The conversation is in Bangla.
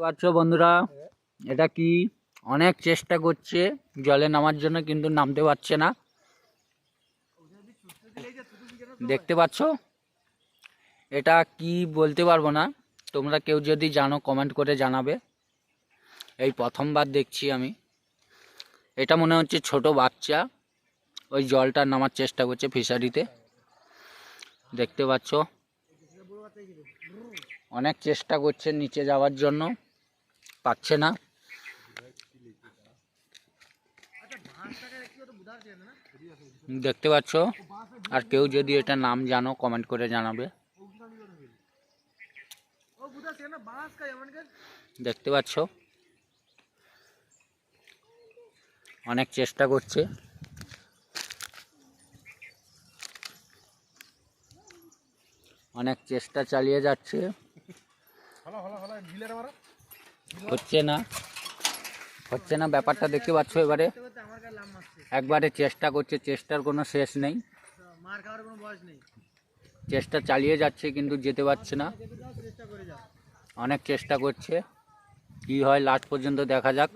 পাচ্ছ বন্ধুরা, এটা কি অনেক চেষ্টা করছে জলে নামার জন্য, কিন্তু নামতে পারছে না। দেখতে পাচ্ছ, এটা কি বলতে পারবো না। তোমরা কেউ যদি জানো কমেন্ট করে জানাবে। এই প্রথমবার দেখছি আমি। এটা মনে হচ্ছে ছোট বাচ্চা ওই জলটা নামার চেষ্টা করছে ফিশারিতে। দেখতে পাচ্ছ, অনেক চেষ্টা করছে নিচে যাওয়ার জন্য, পাচ্ছে না। দেখতে পাচ্ছ, আর কেউ যদি এটা নাম জানো কমেন্ট করে জানাবে। দেখতে পাচ্ছ, অনেক চেষ্টা করছে, অনেক চেষ্টা চালিয়ে যাচ্ছে, হচ্ছে না, হচ্ছে না। ব্যাপারটা দেখতে পাচ্ছ, এবারে একবারে চেষ্টা করছে, চেষ্টার কোনো শেষ নেই। চেষ্টা চালিয়ে যাচ্ছে কিন্তু যেতে পারছে না। অনেক চেষ্টা করছে, কি হয় লাস্ট পর্যন্ত দেখা যাক।